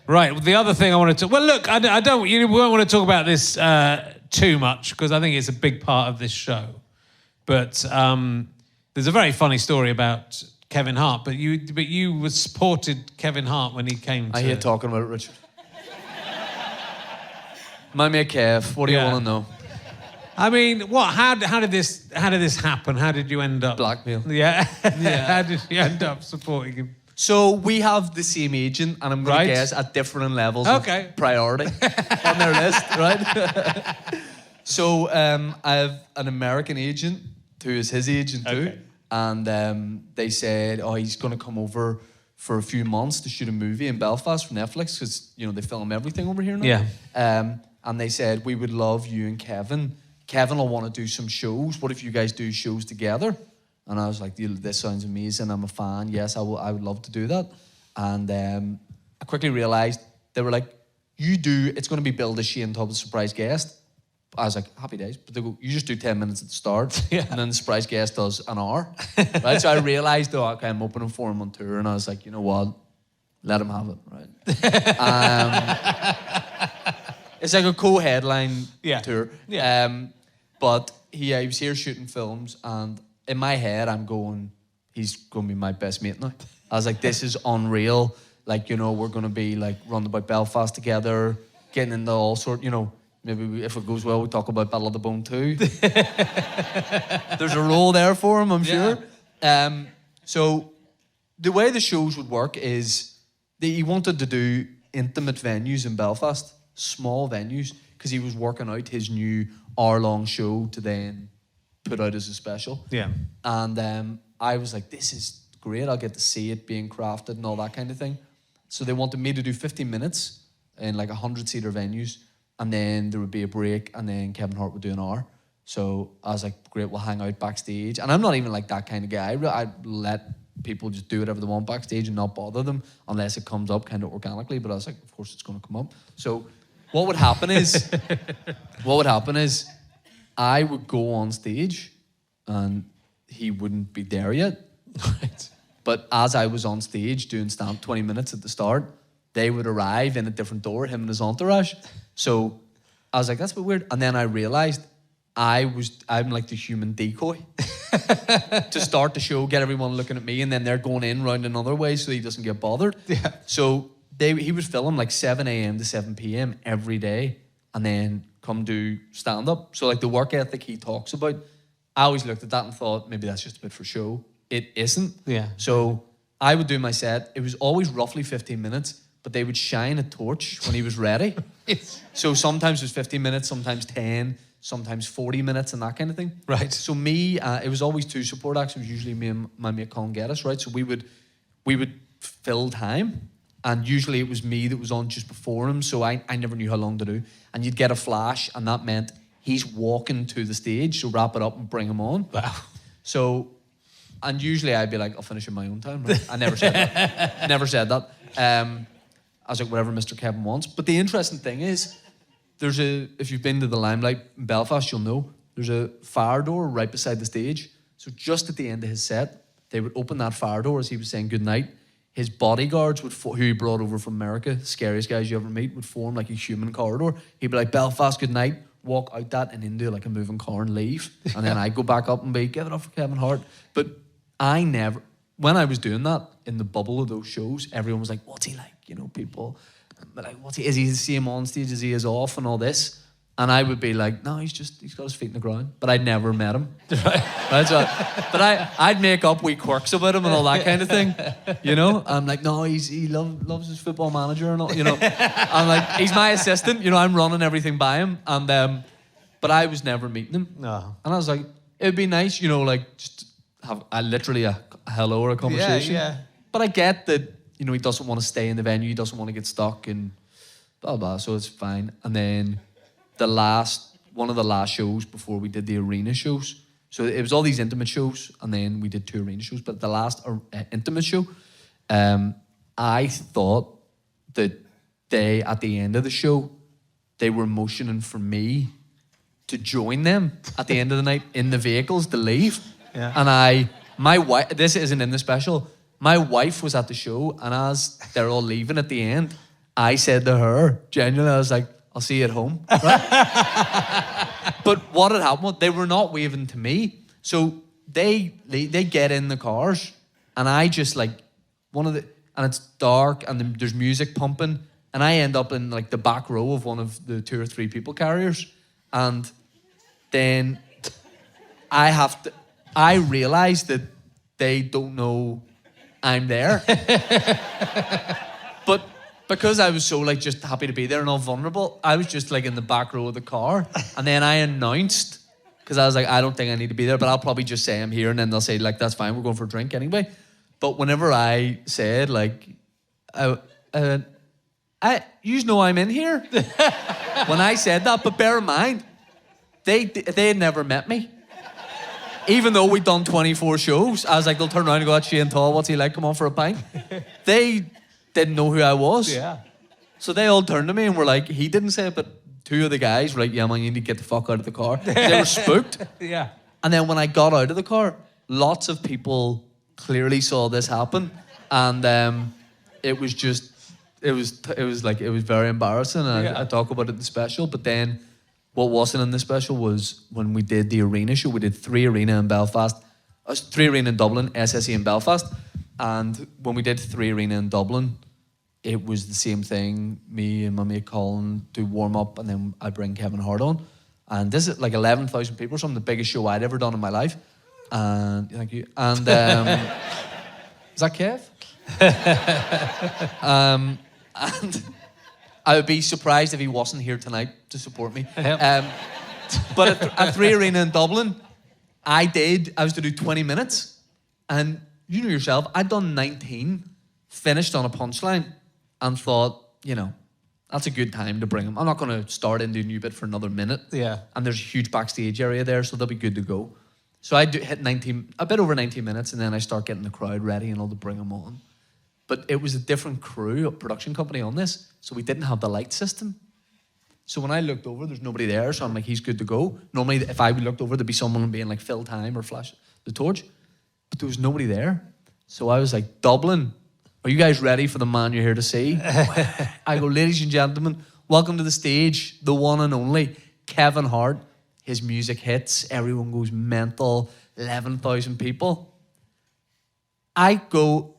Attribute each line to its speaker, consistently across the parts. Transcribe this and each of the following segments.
Speaker 1: Right. Well, the other thing I wanted to... Well, look, I don't... We won't want to talk about this too much because I think it's a big part of this show. But there's a very funny story about Kevin Hart. But you supported Kevin Hart when he came to...
Speaker 2: I hate talking about it, Richard. My mate Kev, what do you want to know?
Speaker 1: I mean, what? How did this happen? How did you end up...
Speaker 2: Blackmail.
Speaker 1: Yeah. How did you end up supporting him?
Speaker 2: So we have the same agent, and I'm going to guess at different levels of priority on their list, right? So I have an American agent who is his agent too, and they said, oh, he's going to come over for a few months to shoot a movie in Belfast for Netflix because they film everything over here now.
Speaker 1: Yeah.
Speaker 2: And they said, we would love you and Kevin. Kevin will want to do some shows. What if you guys do shows together? And I was like, this sounds amazing. I'm a fan. Yes, I would love to do that. And I quickly realized they were like, it's going to be billed as Shane Tubbs' surprise guest. I was like, happy days. But they go, you just do 10 minutes at the start. And then the surprise guest does an hour. Right? So I realized, okay, I'm opening for him on tour. And I was like, you know what? Let him have it, right? It's like a co-headline tour. Yeah. But he was here shooting films, and in my head, I'm going, he's going to be my best mate now. I was like, this is unreal. Like, we're going to be like running about Belfast together, getting into all sort, maybe if it goes well, we talk about Battle of the Bone too. There's a role there for him, I'm sure. So the way the shows would work is he wanted to do intimate venues in Belfast, small venues, because he was working out his new hour-long show to then put out as a special. Yeah. And I was like, this is great. I'll get to see it being crafted and all that kind of thing. So they wanted me to do 15 minutes in like 100-seater venues, and then there would be a break, and then Kevin Hart would do an hour. So I was like, great, we'll hang out backstage. And I'm not even like that kind of guy. I let people just do whatever they want backstage and not bother them unless it comes up kind of organically. But I was like, of course it's going to come up. So what would happen is I would go on stage and he wouldn't be there yet. Right. But as I was on stage doing stand 20 minutes at the start, they would arrive in a different door, him and his entourage. So I was like, that's a bit weird. And then I realized I'm like the human decoy to start the show, get everyone looking at me, and then they're going in round another way so he doesn't get bothered. Yeah. So he would film like 7 a.m. to 7 p.m. every day and then come do stand-up. So like the work ethic he talks about, I always looked at that and thought, maybe that's just a bit for show. It isn't. Yeah. So I would do my set. It was always roughly 15 minutes, but they would shine a torch when he was ready. So sometimes it was 15 minutes, sometimes 10, sometimes 40 minutes and that kind of thing. Right. So me, it was always two support acts. It was usually me and my mate Colin Geddes, right? So we would fill time, and usually it was me that was on just before him, so I never knew how long to do. And you'd get a flash, and that meant he's walking to the stage, so wrap it up and bring him on. Wow. So, and usually I'd be like, I'll finish in my own time. Right? I never said that. Never said that. I was like, whatever Mr. Kevin wants. But the interesting thing is, if you've been to the Limelight in Belfast, you'll know, there's a fire door right beside the stage. So just at the end of his set, they would open that fire door as he was saying goodnight. His bodyguards, who he brought over from America, scariest guys you ever meet, would form like a human corridor. He'd be like, Belfast, goodnight, walk out that and into like a moving car and leave. And then I'd go back up and be, give it up for Kevin Hart. But when I was doing that in the bubble of those shows, everyone was like, what's he like? People, like, is he the same on stage as he is off and all this? And I would be like, no, he's got his feet in the ground. But I'd never met him. Right? So, but I'd make up wee quirks about him and all that kind of thing. I'm like, no, he loves his football manager and all, I'm like, he's my assistant, I'm running everything by him. And but I was never meeting him. No. And I was like, it'd be nice, like just have literally a hello or a conversation. Yeah. But I get that, he doesn't want to stay in the venue, he doesn't want to get stuck and blah, blah, so it's fine. And then one of the last shows before we did the arena shows, so it was all these intimate shows, and then we did 2 arena shows, but the last intimate show, I thought that at the end of the show, they were motioning for me to join them at the end of the night in the vehicles to leave. Yeah. And my wife, this isn't in the special, my wife was at the show, and as they're all leaving at the end, I said to her, genuinely, I was like, I'll see you at home. Right? But what had happened, they were not waving to me. So they get in the cars, and I just like, and it's dark, and there's music pumping, and I end up in like the back row of one of the 2 or 3 people carriers. And then I realize that they don't know I'm there. But because I was so like just happy to be there and all vulnerable, I was just like in the back row of the car. And then I announced, because I was like, I don't think I need to be there, but I'll probably just say I'm here, and then they'll say like, that's fine, we're going for a drink anyway. But whenever I said like, you know I'm in here. When I said that, but bear in mind, they had never met me. Even though we'd done 24 shows, I was like, they'll turn around and go, that's Shane Todd, what's he like? Come on for a pint. They didn't know who I was.
Speaker 1: Yeah.
Speaker 2: So they all turned to me and were like, he didn't say it, but 2 of the guys were like, yeah, man, you need to get the fuck out of the car. They were spooked.
Speaker 1: Yeah.
Speaker 2: And then when I got out of the car, lots of people clearly saw this happen. And it was very embarrassing. And I talk about it in the special, but then what wasn't in the special was when we did the arena show. We did 3 arena in Belfast, 3 arena in Dublin, SSE in Belfast. And when we did 3 arena in Dublin, it was the same thing. Me and my mate Colin do warm up, and then I bring Kevin Hart on. And this is like 11,000 people, some of the biggest show I'd ever done in my life. And thank you. And is that Kev? And I would be surprised if he wasn't here tonight to support me. But at 3 arena in Dublin, I was to do 20 minutes. And you know yourself, I'd done 19, finished on a punchline, and thought, that's a good time to bring him. I'm not going to start into a new bit for another minute.
Speaker 1: Yeah.
Speaker 2: And there's a huge backstage area there, so they'll be good to go. So I hit a bit over 19 minutes, and then I start getting the crowd ready and all to bring him on. But it was a different crew, a production company on this, so we didn't have the light system. So when I looked over, there's nobody there, so I'm like, he's good to go. Normally, if I looked over, there'd be someone being like, fill time or flash the torch. But there was nobody there. So I was like, Dublin, are you guys ready for the man you're here to see? I go, ladies and gentlemen, welcome to the stage, the one and only Kevin Hart. His music hits, everyone goes mental, 11,000 people. I go,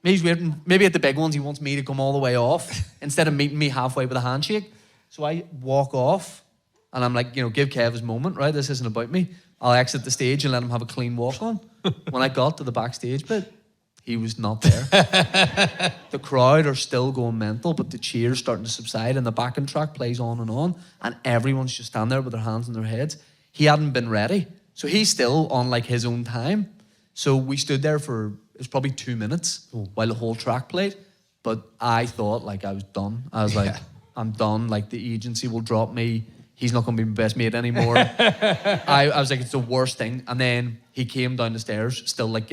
Speaker 2: he's waiting. Maybe at the big ones, he wants me to come all the way off instead of meeting me halfway with a handshake. So I walk off, and I'm like, give Kev his moment, right? This isn't about me. I'll exit the stage and let him have a clean walk on. When I got to the backstage bit, he was not there. The crowd are still going mental, but the cheers starting to subside, and the backing track plays on, and everyone's just standing there with their hands on their heads. He hadn't been ready, so he's still on like his own time. So we stood there for, it was probably 2 minutes while the whole track played, but I thought like I was done. I was like, I'm done, like the agency will drop me. He's not going to be my best mate anymore. I was like, it's the worst thing. And then he came down the stairs, still like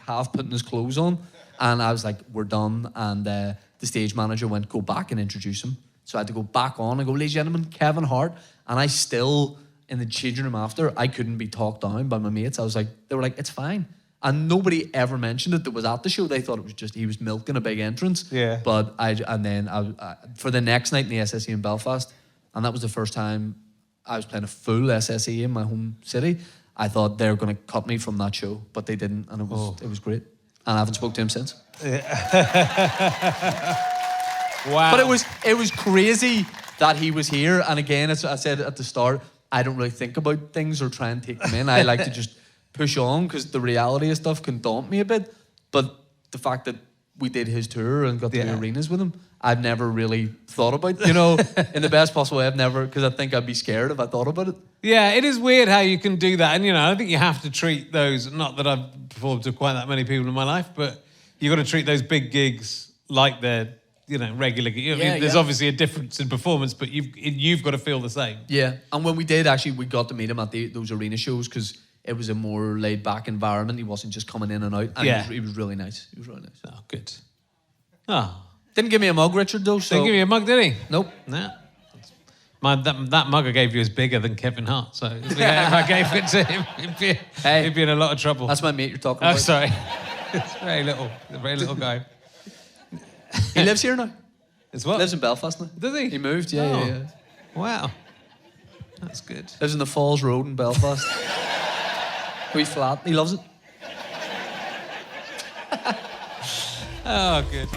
Speaker 2: half putting his clothes on. And I was like, we're done. And the stage manager went, go back and introduce him. So I had to go back on and go, ladies and gentlemen, Kevin Hart. And I still, in the changing room after, I couldn't be talked down by my mates. I was like, they were like, it's fine. And nobody ever mentioned it that was at the show. They thought it was just, he was milking a big entrance.
Speaker 1: Yeah.
Speaker 2: But for the next night in the SSE in Belfast, and that was the first time I was playing a full SSE in my home city, I thought they were going to cut me from that show, but they didn't, and it was great. And I haven't spoken to him since.
Speaker 1: Wow.
Speaker 2: But it was crazy that he was here. And again, as I said at the start, I don't really think about things or try and take them in. I like to just push on because the reality of stuff can daunt me a bit. But the fact that we did his tour and got to the arenas with him, I've never really thought about, in the best possible way. I've never, because I think I'd be scared if I thought about it.
Speaker 1: Yeah, it is weird how you can do that. And, I think you have to treat those, not that I've performed to quite that many people in my life, but you've got to treat those big gigs like they're, regular gigs. There's obviously a difference in performance, but you've got to feel the same.
Speaker 2: Yeah, and when we did, actually, we got to meet him at those arena shows because it was a more laid-back environment. He wasn't just coming in and out. And he was really nice. He was really nice.
Speaker 1: Oh, good. Oh.
Speaker 2: Didn't give me a mug, Richard, though. So.
Speaker 1: Didn't give you a mug, did he?
Speaker 2: Nope.
Speaker 1: No. That mug I gave you is bigger than Kevin Hart, so if I gave it to him, he'd be in a lot of trouble.
Speaker 2: That's my mate you're talking about.
Speaker 1: Oh, sorry. It's very little guy.
Speaker 2: He lives here now?
Speaker 1: Is what?
Speaker 2: Lives in Belfast now.
Speaker 1: Does he?
Speaker 2: He moved, yeah,
Speaker 1: Oh.
Speaker 2: yeah.
Speaker 1: Wow. That's good.
Speaker 2: Lives in the Falls Road in Belfast. Wee flat. He loves it.
Speaker 1: Oh, good.